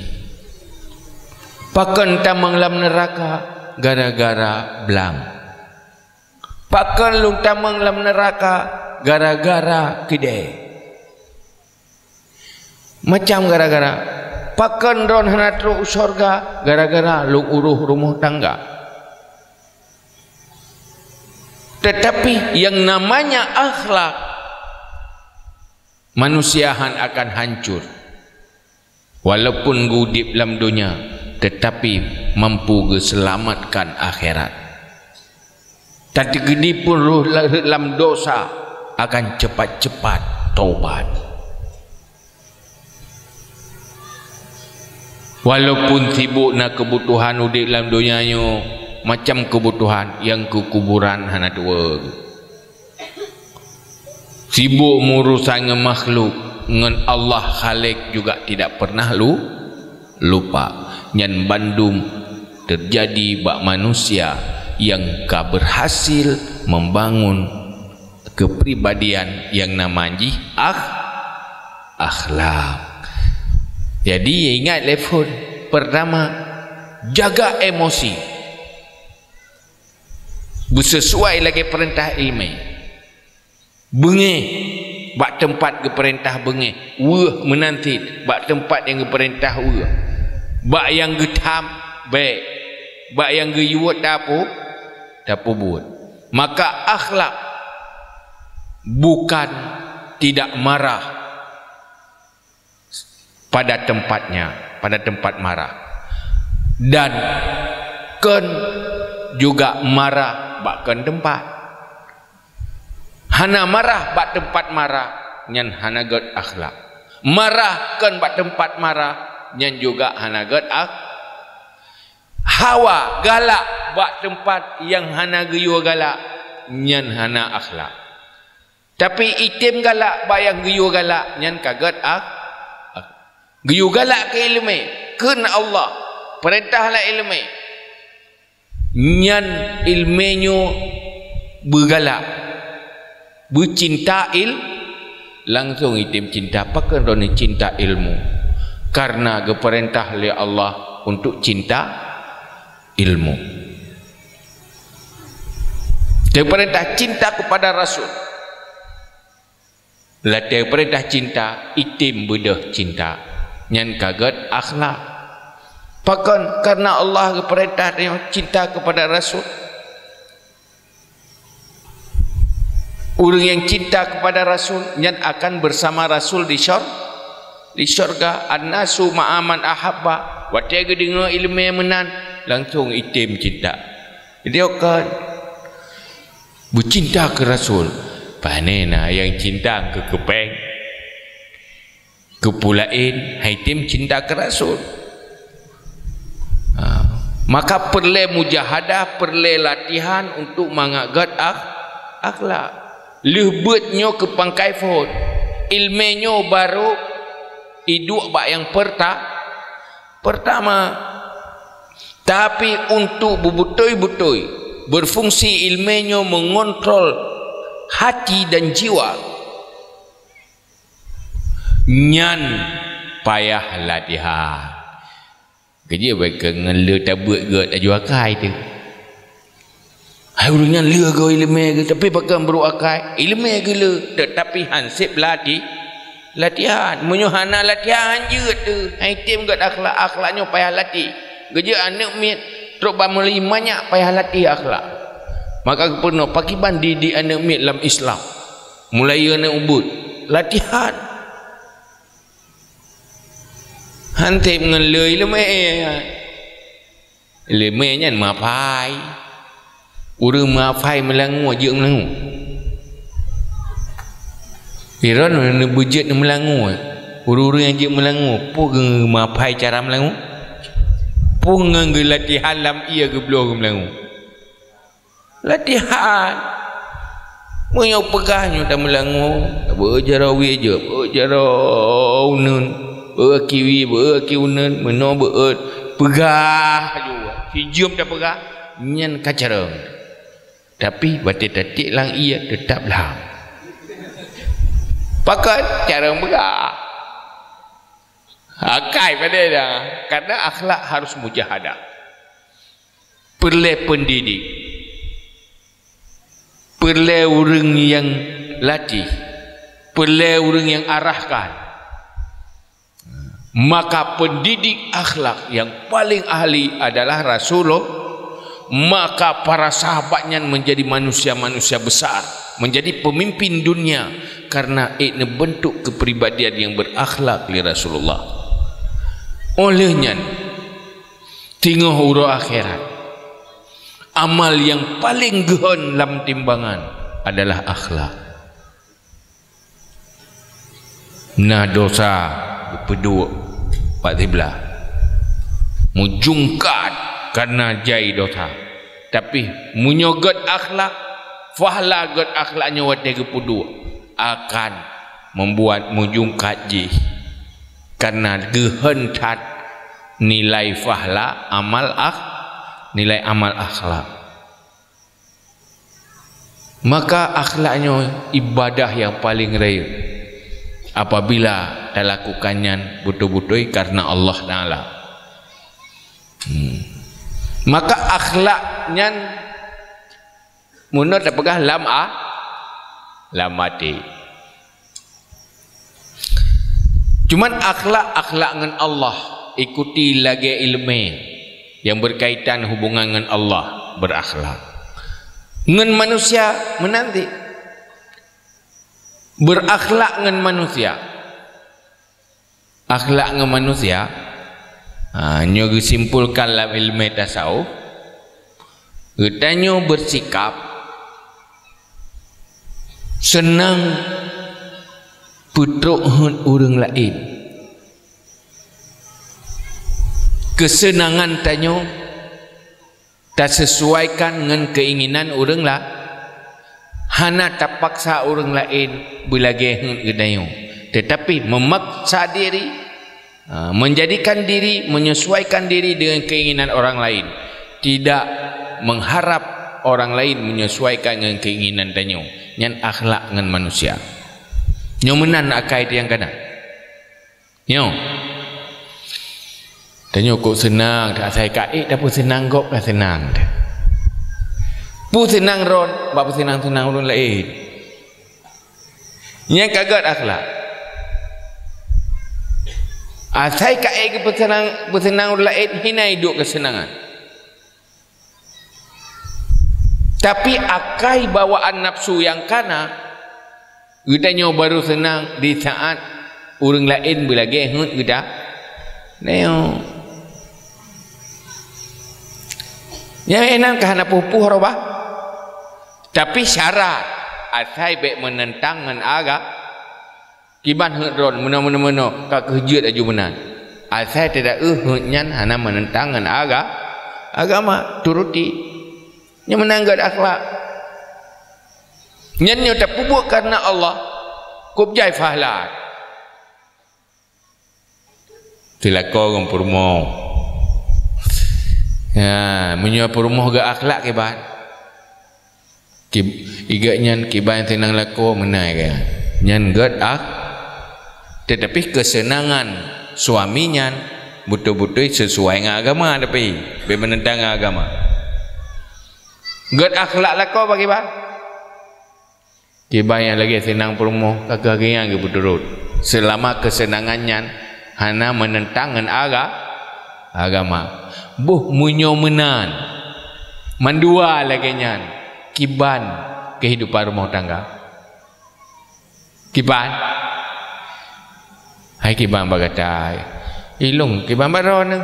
Pakan tamang lam neraka gara-gara belang. Pakan lu tamang lam neraka gara-gara kedai. Macam gara-gara pakan ron hanatro syurga gara-gara lu uruh rumah tangga. Tetapi yang namanya akhlak manusiahan akan hancur. Walaupun gudip dalam dunia tetapi mampu selamatkan akhirat. Tapi gede pun roh dalam dosa akan cepat-cepat taubat. Walaupun sibuk nak kebutuhan udik dalam dunianya macam kebutuhan yang ke kuburan hana tua. Sibuk mengurusan dengan makhluk dengan Allah Khalik juga tidak pernah lupa. Yang bandum terjadi bak manusia yang berhasil membangun kepribadian yang namanya akhlak. Jadi ingat telefon pertama, jaga emosi bersesuai lagi perintah ilmu. Bengih bak tempat ke perintah bengih, wah menanti bak tempat yang ke perintah wah. Bak yang getam baik, bak yang geyuat tapu buat. Maka akhlak bukan tidak marah pada tempatnya, pada tempat marah, dan ken juga marah bakkan tempat. Hana marah bak tempat marah nyan hana god akhlak. Marah ken bak tempat marah nyan juga hana god hawa galak bak tempat yang hana geyo galak nyan hana akhlak. Tapi itim galak bak yang geyo galak nyan kaget geyo galak ke ilmu ken Allah perintahlah ilmu nyan ilmenyo bergalak bercinta langsung itim cinta pakai roni cinta ilmu karena keperintah oleh Allah untuk cinta ilmu. Dia perintah cinta kepada Rasul. Latih perintah cinta itim bedah cinta nyan kaget akhlak. Pakan karena Allah perintah cinta kepada Rasul. Orang yang cinta kepada Rasul nyan akan bersama Rasul di syurga. An-nasu ma'aman ahabba wa tiga dengar ilmu yang menan langsung itim cinta. Dia akan bercinta ke Rasul. Panena yang cinta ke kepeng kepulain itim cinta ke Rasul. Maka perlu mujahadah, perlu latihan untuk mengagat akhlak. Lebutnya ke pangkai fot ilmenyo baru hidup bak yang pertama. Tapi untuk berbutoi-butoi berfungsi ilmenyo mengontrol hati dan jiwa nyan payah latihan. Kerja baik ngelu tabut god ajuakai tu. Urangnya le go ilmu tapi pakai beruakai ilmu gila tetapi hansip latihan menyuhana latihan je tu item god akhlaknya payah latih geja anak mit truk bamuli banyak payah latih akhlak. Maka penuh pakiban di anak mit dalam Islam mulai anak ubud latihan hantip ngelei ilmu nya mapai urang maafai melangu aja melangu. Iran ne bujet melangu. Urang yang je melangu, po ge maafai cara melangu. Po ngang latihan lam ia ge bloh melangu. Latihan. Moyo pegahnya dah melangu, berjarawi aja, berjarau-nun, berkiwi, berkiunan, meno beut, pegah juga. Si jom dah pegah, nyan kacareng. Tapi batik-batik lang ia tetap lang. Pakat cara begah. Akai pada dah. Karena akhlak harus mujahadah. Perlu pendidik. Perlu orang yang latih. Perlu orang yang arahkan. Maka pendidik akhlak yang paling ahli adalah Rasulullah. Maka para sahabatnya menjadi manusia-manusia besar, menjadi pemimpin dunia karena ini bentuk kepribadian yang berakhlak li Rasulullah. Olehnya tinggal huru akhirat amal yang paling gehon dalam timbangan adalah akhlak. Nah dosa berdua Pak Tibla mujungkat karena jai dosa, tapi munyogot akhlak fahla god akhlaknya wate kepudu akan membuat mujung kaji karena gehentat nilai fahla nilai amal akhlak. Maka akhlaknya ibadah yang paling raya apabila dilakukannya betul-betul karena Allah Ta'ala. Maka akhlaknya menurut apakah lam mati. Cuman akhlak dengan Allah ikuti lagi ilmu yang berkaitan hubungan dengan Allah berakhlak. ngan manusia menanti berakhlak ngan manusia. Akhlak ngan manusia nyo disimpulkan dalam ilmu tasawuf, getanyo bersikap senang putruk orang lain. Kesenangan tanyo tak sesuaikan dengan keinginan orang lah, hana tak paksa orang lain belage gedayo, tetapi memaksa diri, menjadikan diri, menyesuaikan diri dengan keinginan orang lain, tidak mengharap orang lain menyesuaikan dengan keinginan tanyo. Nyan akhlak dengan manusia. Nyo menan akai itu yang kana. Nyo tanyo kok senang tak saya kai dah pun senang kok dah senang dah. Pu senang ron, bab senang-senang orang lain. Nya kagat akhlak. Asai kai ke bersenang orang lain hina hidup kesenangan. Tapi akai bawaan nafsu yang kana, gedanyo baru senang di saat orang lain belage hut geda. Neo yang enak kahana pupuh robah, tapi syarat asai baik menentang dengan agak kiban hudron meno kak kejut aju menan asai tidak nyan hana menentang dengan agama turuti nya menanggad akhlak nyan nyo tak pupuk karena Allah kubjai fahlat tilako ngom purmo. Ya, menyuap rumah gak akhlak ke ban. Iga nyan kiban tenang lako menai ke. Nyan gak tetapi kesenangan suaminya betul-betul sesuai dengan agama tapi menentang agama. Gak akhlak lako bagi ban. Kiban yang lagi senang rumah kakak yang betul. Selama kesenangannya hana menentang dengan agama. Buh munyo menan mandua lagi nyan kiban kehidupan rumah tangga kiban hai kiban bagatai ilung kiban baron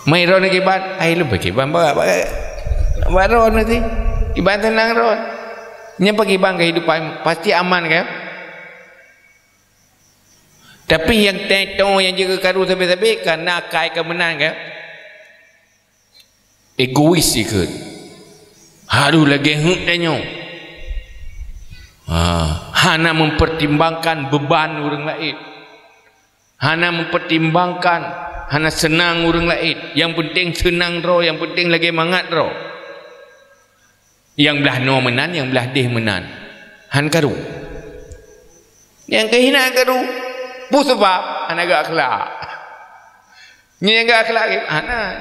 mai ron kiban hai lu kiban baron nanti kiban tenang ron nyapa kiban kehidupan pasti aman kan. Tapi yang teto yang jaga karu sampai-sampai karena kai kemenang kan egois ikut haru lagi hutnya hana mempertimbangkan beban orang lain, hana mempertimbangkan hana senang orang lain, yang penting senang roh, yang penting lagi mangat roh, yang belah no menan, yang belah deh menan han karu yang kehina karu bu sebab anak gak akhlak ni yang gak akhlak anak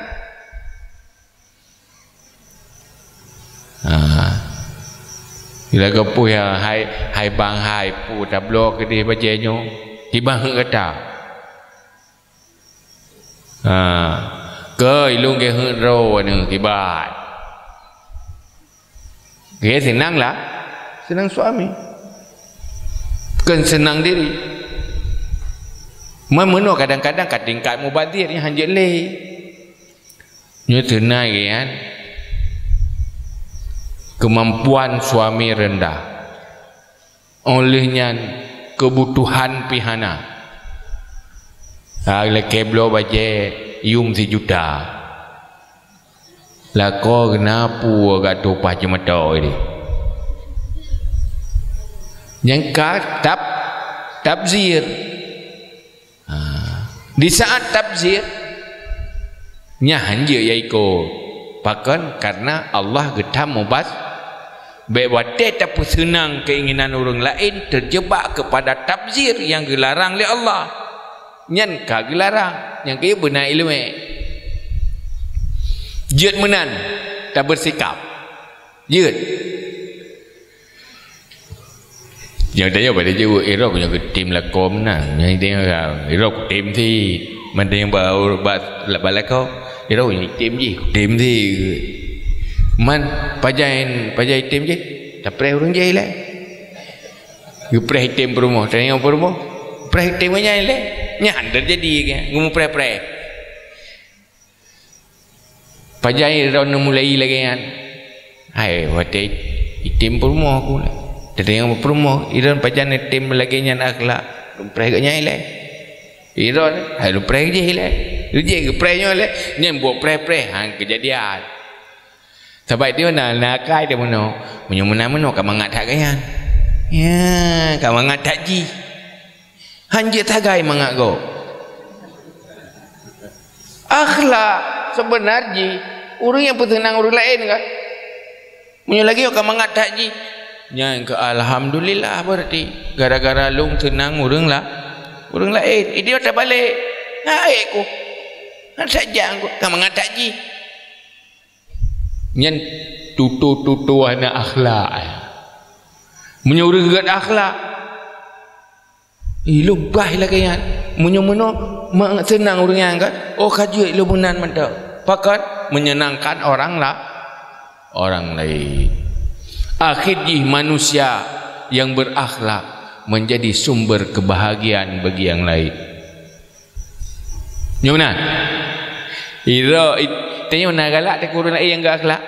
bila kepuh ya hai bang hai pu tablo ke di bajenyo di bang kata ke ilung ke ro ni kibat ke senang lah senang suami kan senang diri. Memenuh kadang-kadang kat tingkat mubadir yang hanjat le. Nyo tenai kan. Kemampuan suami rendah. Olehnya kebutuhan pihana. Le keblo baje yum 1 juta. Lako kenapa agak tupah jemato ini. Yang tabzir. Di saat tabzir nyahan je yaiko pakan karena Allah getam mubas bewate tak senang keinginan orang lain terjebak kepada tabzir yang dilarang oleh Allah nyan ka dilarang yang kaya benar ilmu jut menan tak bersikap jut yang tanya pada jauh Iraq punya tim lakom nang yang tengah Iraq tim thi mình tengah baru bat balak kau Iraq punya tim gì tim thi Man pajai tim je. Tak pernah urang je lah. Gepreh tim perumoh, tengok perumoh. Preh tim nya le. Nya handar jadi ke. Ngumu preh. Pajai ron mulai lagi kan. Hai wate tim perumoh aku lah. Tengok perumoh, iron pajan tim lagi nya akhlak. Preh nya le. Iron, hai lu preh je le. Lu je gepreh nya le. Nya buat preh hang kejadian. Sebab dia nak kai dia mono. Menyo ka mangat tak kayan. Ya, ka mangat tak ji. Hanje tagai mangat go. Akhlak sebenarnya urang yang petenang urang lain kan. Menyo lagi ka mangat tak ji. Nya ke alhamdulillah berarti gara-gara lung tenang urang lain. Dia tak balik. Hai ku. Han saja aku ka mangat tak ji. Nyen tutu anak akhlak menyuruh gat akhlak ilmu bah lagi kan menyo senang orang yang kan kaji ilmu nan mantap pakat menyenangkan orang lain akhirnya manusia yang berakhlak menjadi sumber kebahagiaan bagi yang lain. Nyona tengok nak galak tak orang lain yang gak akhlak.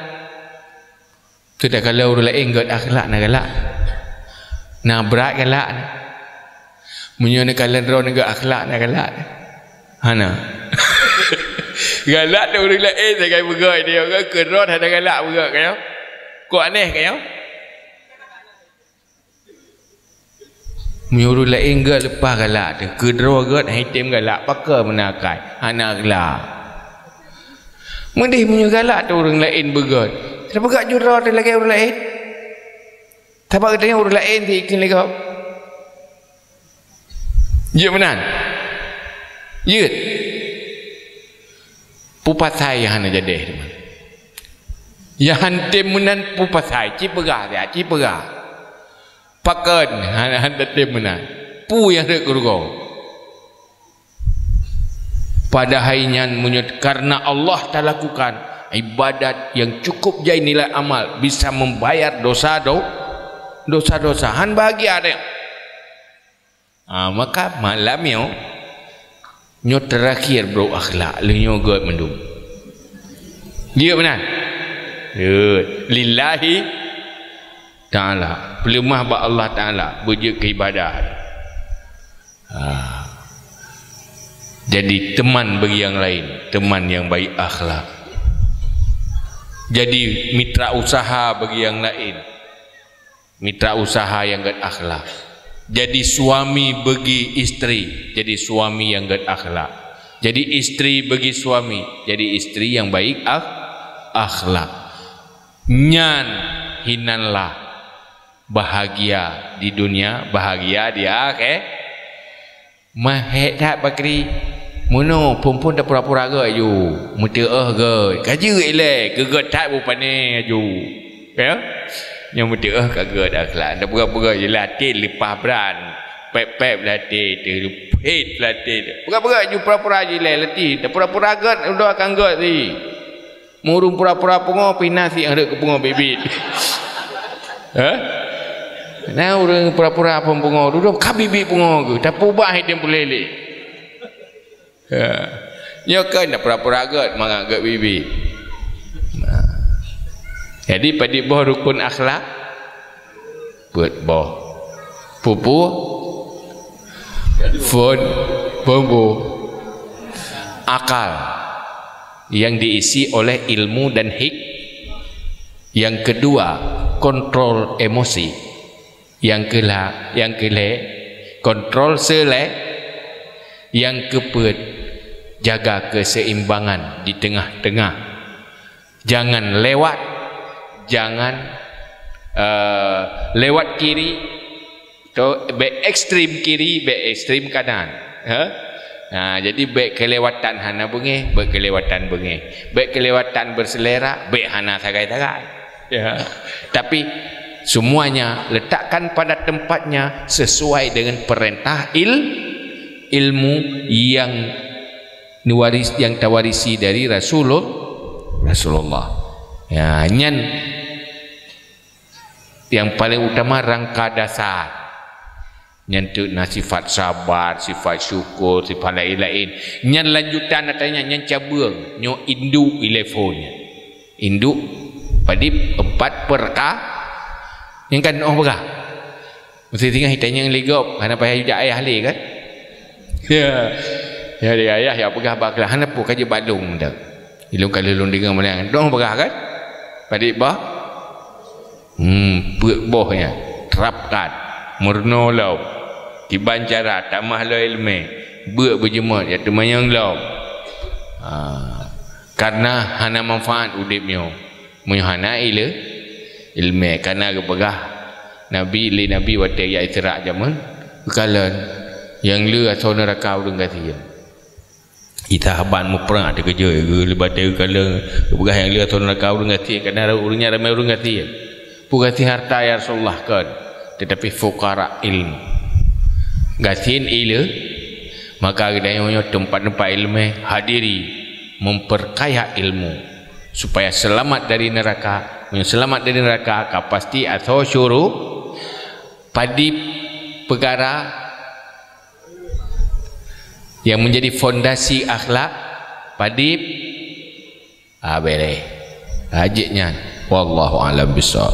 Tu dah kalau orang lain gak akhlak nak galak. Nak berat galak. Munyo nak kalian ron gak akhlak nak galak. Hana. Galak tu orang lain tak begai dia gak keron ada galak begai kau. Kau aneh kau. Munyo orang lain gak lepas galak tu. Kedro gak item galak pakai menakai. Hana galak. Mendih punya galak tu orang lain begat. Kenapa gak jurah tu lagi orang lain? Sebab katanya orang lain tu ikan lagi. Ya benar. Ya. Pupasai yang hana jadi. Yang hantem menan pupasai. Cipegah dia. Cipegah. Pakan hantem menan. Pu yang ada kurugau. Pada harinya menyut karena Allah tak lakukan ibadat yang cukup jai nilai amal bisa membayar dosa-dosa han bahagia ada maka malam nyo terakhir bro akhlak nyo god mendum dia benar lillahi ta'ala pelemah ba Allah ta'ala berje keibadahan jadi teman bagi yang lain, teman yang baik akhlak. Jadi mitra usaha bagi yang lain, mitra usaha yang gak akhlak. Jadi suami bagi istri, jadi suami yang gak akhlak. Jadi istri bagi suami, jadi istri yang baik akhlak. Nyan hinanlah bahagia di dunia, bahagia di akhir. Mahek tak bakri mono perempuan dah pura-pura ke aju muteah ke kaji elek geget tak rupane aju ya yang muteah kaget akhlak dah pura-pura je latih lepas beran pep-pep latih terlupit latih pura-pura aju pura-pura je latih dah pura-pura get udah akan get ni murung pura-pura pungo pinasi yang ada ke pungo bibit ha nah orang pura-pura pun pungo duduk kabibi pungo ke tak ubah dia pelele ya kan dah pura-pura agak mangagak bibi jadi pada boh rukun akhlak buat boh pupu phone bombo akal yang diisi oleh ilmu dan yang kedua kontrol emosi yang kele kontrol yang keempat jaga keseimbangan di tengah-tengah jangan lewat lewat kiri atau ekstrim kiri ekstrim kanan nah jadi baik kelewatan hana bengi baik kelewatan bengi baik kelewatan berselera baik hana tagai-tagai ya tapi semuanya letakkan pada tempatnya sesuai dengan perintah ilmu yang tawarisi dari Rasulullah Ya, nyan yang paling utama rangka dasar. Nyan tu sifat sabar, sifat syukur, sifat lain-lain. Nyan lanjutan katanya nyan cabang, nyo induk telefonnya. Induk padip 4 perka. Yang kan berkah. Mesti tinggal hitanya yang legop karena payah juga ayah le kan. Ya. Ya dia ayah ya pegah baklah hana pu kaje balung dak. Ilung kalulung dengan menang. Dong berkah kan? Padip bah. Pek bohnya. Terapkan. Murno lau. Tiban cara tamah lau ilmu. Beuk berjemaat ya temayang lau. Karena hana manfaat udipnya. Muhana ilmu karena kepegah Nabi waktu ya Isra' zaman kekalan yang lu atau neraka urang kasihan kita haban mu perang ada kerja lebat kekalan kepegah yang lu atau neraka urang kasihan karena urangnya ramai urang kasihan pugati harta ya Rasulullah kan tetapi fuqara ilmu kasihan ilmu maka gedanya tempat-tempat ilmu hadiri memperkaya ilmu supaya selamat dari neraka. Selamat dari neraka pasti atau syuruh padi perkara yang menjadi fondasi akhlak padi boleh hajitnya wallahu alam bissawab.